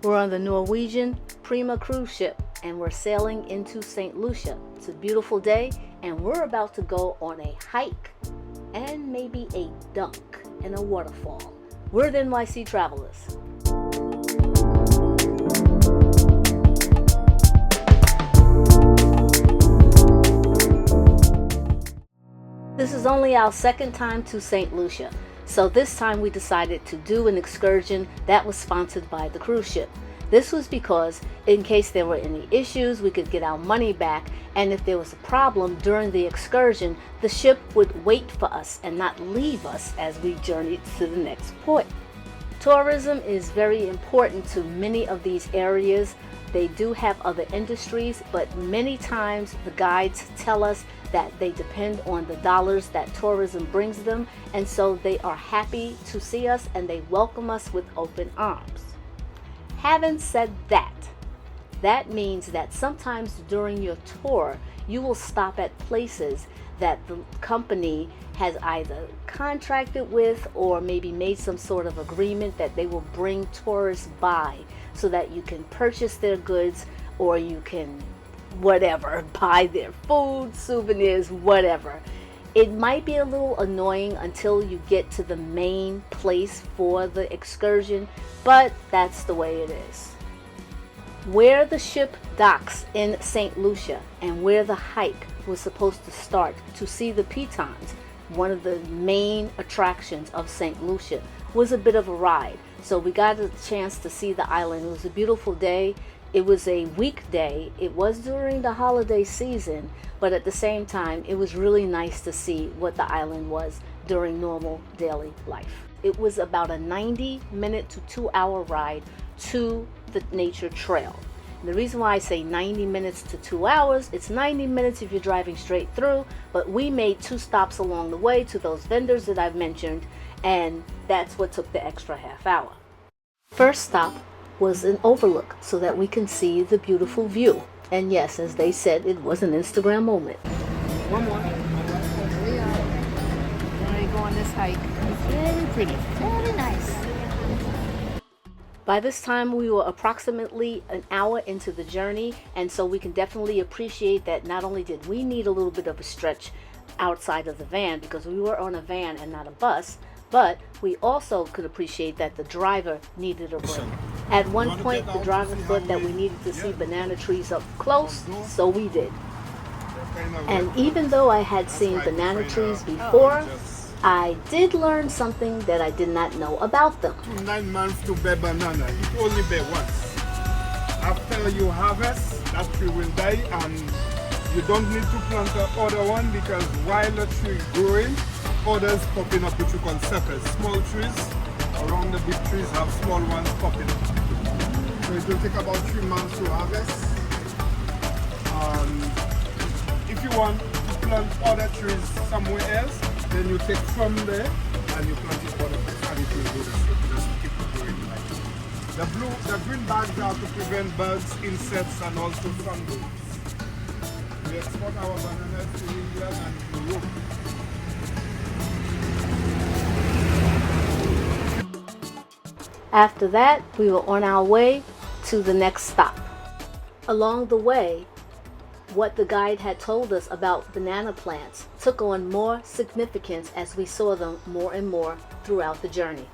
We're on the Norwegian Prima cruise ship and we're sailing into St. Lucia. It's a beautiful day and we're about to go on a hike and maybe a dunk in a waterfall. We're the NYC Travelers. This is only our second time to St. Lucia. So this time we decided to do an excursion that was sponsored by the cruise ship. This was because in case there were any issues, we could get our money back, and if there was a problem during the excursion, the ship would wait for us and not leave us as we journeyed to the next port. Tourism is very important to many of these areas. They do have other industries, but many times the guides tell us that they depend on the dollars that tourism brings them, and so they are happy to see us and they welcome us with open arms. Having said that, that means that sometimes during your tour, you will stop at places that the company has either contracted with or maybe made some sort of agreement that they will bring tourists by so that you can purchase their goods or you can whatever, buy their food, souvenirs, whatever. It might be a little annoying until you get to the main place for the excursion, but that's the way it is. Where the ship docks in St. Lucia and where the hike was supposed to start to see the Pitons, one of the main attractions of St. Lucia, was a bit of a ride. So we got a chance to see the island. It was a beautiful day. It was a weekday. It was during the holiday season, but at the same time, it was really nice to see what the island was during normal daily life. It was about a 90-minute to 2-hour ride to the nature trail. And the reason why I say 90 minutes to 2 hours, it's 90 minutes if you're driving straight through, but we made 2 stops along the way to those vendors that I've mentioned, and that's what took the extra half hour. First stop was an overlook so that we can see the beautiful view. And yes, as they said, it was an Instagram moment. One more. Here we are. We're ready to go on this hike. It's very pretty. Very nice. By this time, we were approximately an hour into the journey, and so we can definitely appreciate that not only did we need a little bit of a stretch outside of the van because we were on a van and not a bus, but we also could appreciate that the driver needed a break. At one point, the driver thought that we needed to see banana trees up close, so we did. And even though I had seen banana trees before, I did learn something that I did not know about them. 9 months to bear banana, it only bear once. After you harvest, that tree will die, and you don't need to plant another one because while the tree is growing, others popping up which you call suckers. Small trees around the big trees have small ones popping up. So it will take about 3 months to harvest. If you want to plant other trees somewhere else, then you take from there and you plant it other place and it will go this way. Just keep it growing like that. The green bags are to prevent bugs, insects, and also fungus. We export our bananas to India and Europe. After that, we were on our way to the next stop. Along the way, what the guide had told us about banana plants took on more significance as we saw them more and more throughout the journey.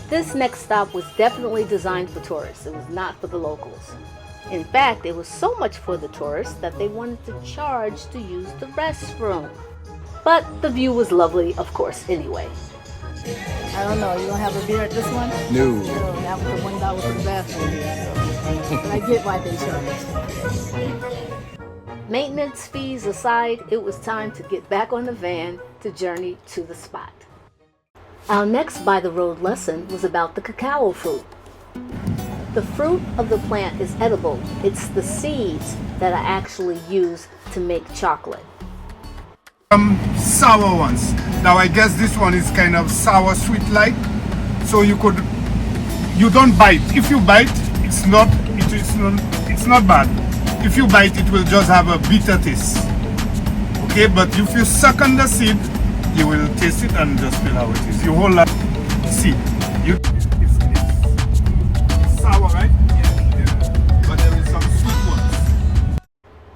This next stop was definitely designed for tourists. It was not for the locals. In fact, it was so much for the tourists that they wanted to charge to use the restroom. But the view was lovely, of course, anyway. I don't know. You don't have a beer at this one? No. No, that was the $1 for the bathroom. But I get why they charge. Maintenance fees aside, it was time to get back on the van to journey to the spot. Our next by-the-road lesson was about the cacao fruit. The fruit of the plant is edible. It's the seeds that are actually used to make chocolate. Sour ones. Now I guess this one is kind of sour sweet like, so you don't bite. If you bite, it's not bad. If you bite, it will just have a bitter taste. Okay, but if you suck on the seed, you will taste it and just feel how it is. You hold that seed. It's sour.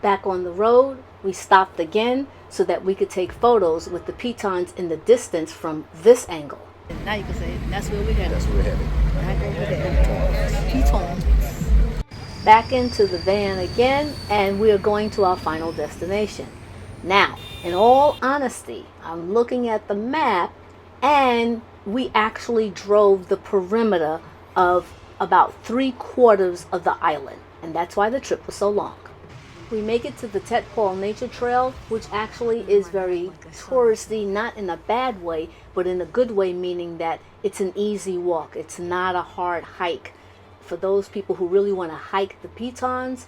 Back on the road, we stopped again so that we could take photos with the Pitons in the distance from this angle. Now you can say that's where we're headed. That's where we're headed. Back over there. Pitons. Back into the van again, and we are going to our final destination. Now, in all honesty, I'm looking at the map, and we actually drove the perimeter of about 3/4 of the island, and that's why the trip was so long. We make it to the Tet Paul Nature Trail, which actually is very touristy, not in a bad way, but in a good way, meaning that it's an easy walk. It's not a hard hike. For those people who really want to hike the Pitons,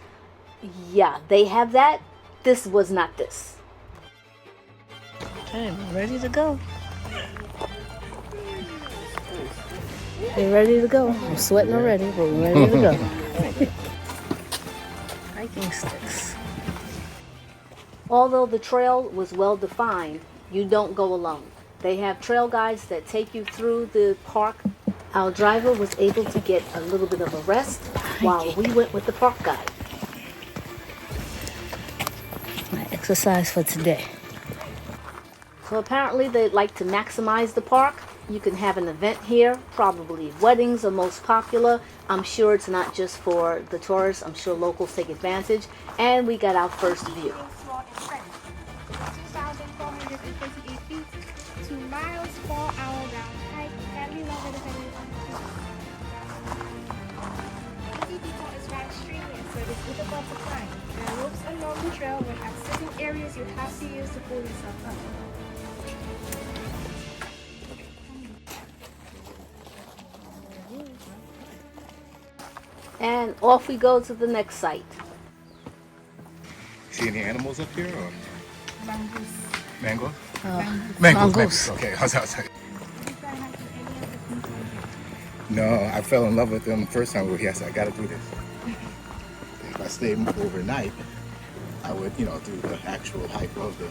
yeah, they have that. This was not this. Okay, we're ready to go. We're ready to go. I'm sweating already, but we're ready to go. Hiking sticks. Although the trail was well defined, you don't go alone. They have trail guides that take you through the park. Our driver was able to get a little bit of a rest while we went with the park guide. My exercise for today. So apparently they'd like to maximize the park. You can have an event here, probably weddings are most popular. I'm sure it's not just for the tourists, I'm sure locals take advantage. And we got our first view. 2,438 feet, 2 miles, 4-hour round hike, can be longer depending on the field. The Piton is rather strenuous, so it is difficult to climb. There are ropes along the trail, but at certain areas you have to use to pull yourself up. And off we go to the next site. See any animals up here? Or? Mongoose. Mango? Mongoose. Okay, I was No, I fell in love with them the first time we were here. I said, I gotta do this. If I stayed overnight, I would, do the actual hike of the.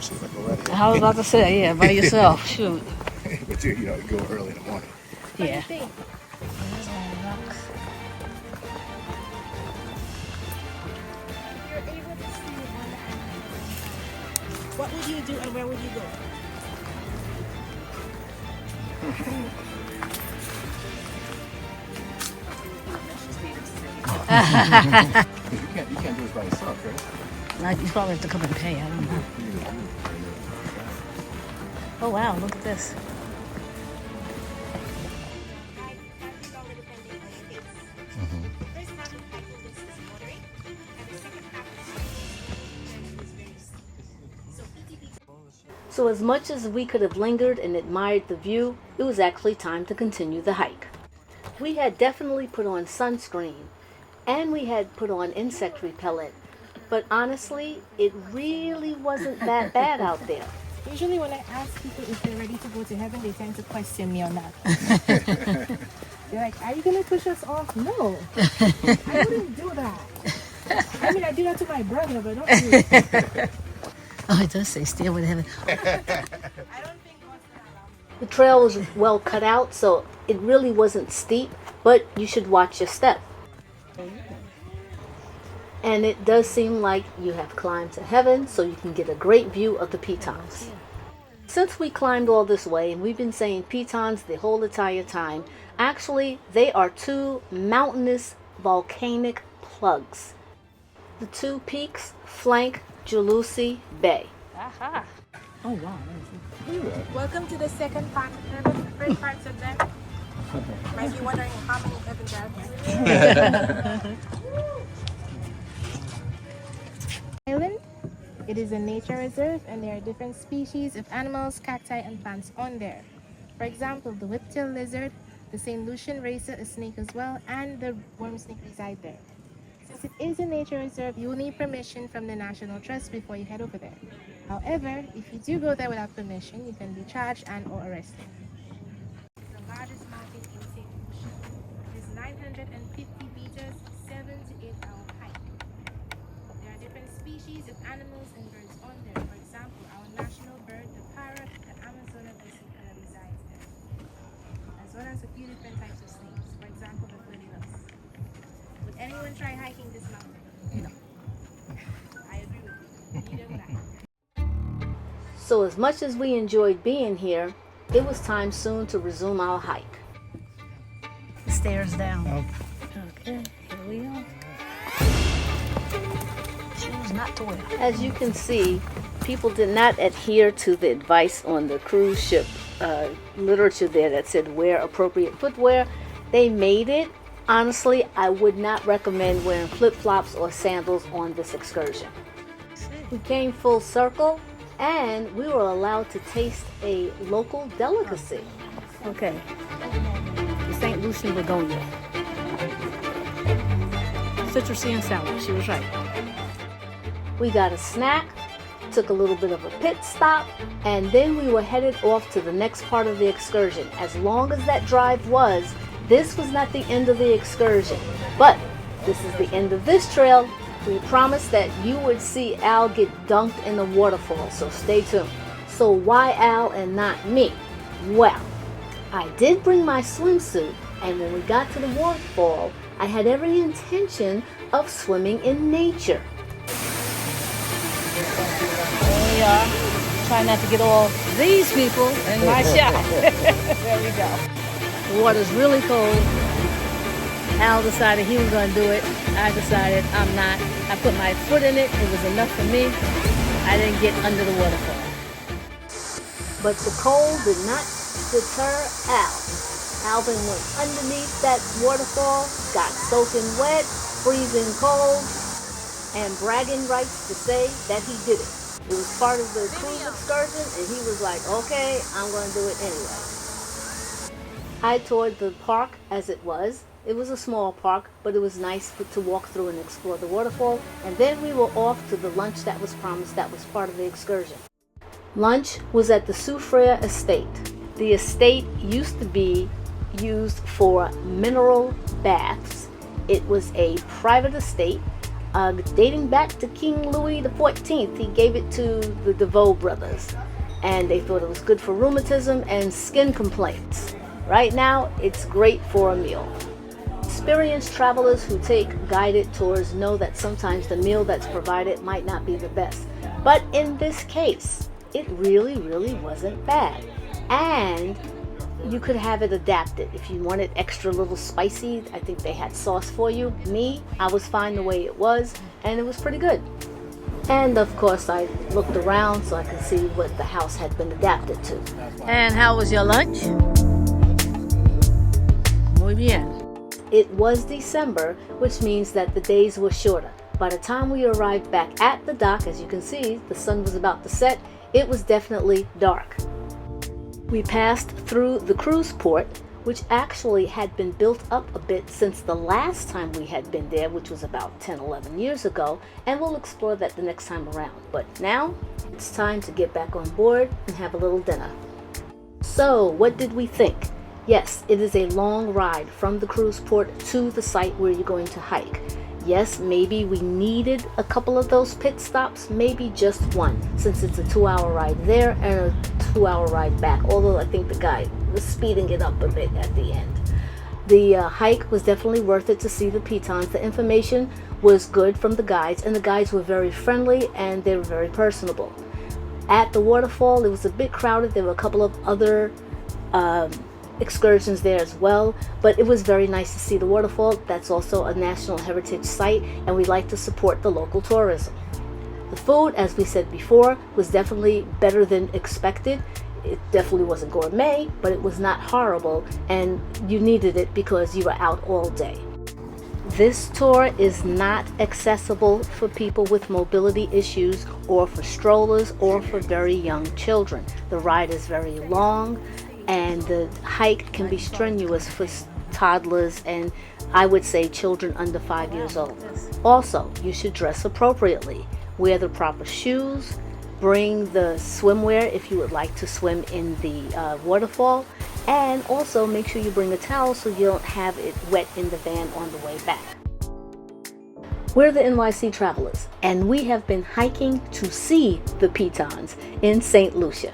She's like, already. I was about to say, yeah, by yourself. Shoot. But you go early in the morning. Yeah. What would you do and where would you go? You can't do this by yourself, right? You probably have to come and pay, I don't know. Oh wow, look at this. So as much as we could have lingered and admired the view, it was actually time to continue the hike. We had definitely put on sunscreen and we had put on insect repellent, but honestly, it really wasn't that bad out there. Usually when I ask people if they're ready to go to heaven, they tend to question me on that. They're like, are you going to push us off? No, I wouldn't do that. I mean, I do that to my brother, but don't do it. Oh, it does say stay with heaven. I don't think most are allowed. The trail was well cut out, so it really wasn't steep, but you should watch your step. And it does seem like you have climbed to heaven, so you can get a great view of the Pitons. Since we climbed all this way, and we've been saying Pitons the whole entire time, actually they are 2 mountainous volcanic plugs. The 2 peaks flank Lucia Bay. Aha. Oh wow. Welcome to the second part of heaven. The first part's of them. Might be wondering how many heavens are here. Island. It is a nature reserve and there are different species of animals, cacti and plants on there. For example, the whiptail lizard, the St. Lucian racer, a snake as well, and the worm snake reside there. Since it is a nature reserve, you will need permission from the National Trust before you head over there. However, if you do go there without permission, you can be charged and or arrested. The largest mountain in St. Lucia. It is 950 meters, 7 to 8 hour hike. There are different species of animals and birds on there. For example, our national bird, the parrot, the Amazon vesica resides there. As well as a few different types of snakes. For example, the flamingo. Would anyone try hiking this mountain? No. So as much as we enjoyed being here, it was time soon to resume our hike. Stairs down. Okay, here we are. Shoes not to wear. As you can see, people did not adhere to the advice on the cruise ship literature there that said wear appropriate footwear. They made it. Honestly, I would not recommend wearing flip-flops or sandals on this excursion. We came full circle and we were allowed to taste a local delicacy. Okay, the St. Lucian begonia. Citrusy and sour, she was right. We got a snack, took a little bit of a pit stop, and then we were headed off to the next part of the excursion. As long as that drive was, this was not the end of the excursion, but this is the end of this trail. We promised that you would see Al get dunked in the waterfall, so stay tuned. So why Al and not me? Well, I did bring my swimsuit, and when we got to the waterfall, I had every intention of swimming in nature. There we are. Trying not to get all these people in my shot. There we go. The water's really cold. Al decided he was going to do it. I decided I'm not. I put my foot in it. It was enough for me. I didn't get under the waterfall. But the cold did not deter Al. Alvin went underneath that waterfall, got soaking wet, freezing cold, and bragging rights to say that he did it. It was part of the cruise excursion, and he was like, okay, I'm going to do it anyway. I toured the park as it was. It was a small park, but it was nice to walk through and explore the waterfall. And then we were off to the lunch that was promised that was part of the excursion. Lunch was at the Soufriere estate. The estate used to be used for mineral baths. It was a private estate dating back to King Louis XIV. He gave it to the DeVoe brothers, and they thought it was good for rheumatism and skin complaints. Right now, it's great for a meal. Experienced travelers who take guided tours know that sometimes the meal that's provided might not be the best. But in this case, it really wasn't bad. And you could have it adapted. If you wanted extra little spicy, I think they had sauce for you. Me, I was fine the way it was, and it was pretty good. And of course, I looked around so I could see what the house had been adapted to. And how was your lunch? Muy bien. It was December, which means that the days were shorter. By the time we arrived back at the dock, as you can see, the sun was about to set. It was definitely dark. We passed through the cruise port, which actually had been built up a bit since the last time we had been there, which was about 10-11 years ago, and we'll explore that the next time around. But now, it's time to get back on board and have a little dinner. So, what did we think? Yes, it is a long ride from the cruise port to the site where you're going to hike. Yes, maybe we needed a couple of those pit stops, maybe just one, since it's a 2-hour ride there and a 2-hour ride back, although I think the guy was speeding it up a bit at the end. The hike was definitely worth it to see the Pitons. The information was good from the guides, and the guides were very friendly and they were very personable. At the waterfall, it was a bit crowded. There were a couple of other excursions there as well, but it was very nice to see the waterfall. That's also a National Heritage Site, and we like to support the local tourism. The food, as we said before, was definitely better than expected. It definitely wasn't gourmet, but it was not horrible, and you needed it because you were out all day. This tour is not accessible for people with mobility issues or for strollers or for very young children. The ride is very long, and the hike can be strenuous for toddlers and I would say children under 5 years old. Also, you should dress appropriately. Wear the proper shoes. Bring the swimwear if you would like to swim in the waterfall. And also make sure you bring a towel so you don't have it wet in the van on the way back. We're the NYC Travelers, and we have been hiking to see the Pitons in St. Lucia.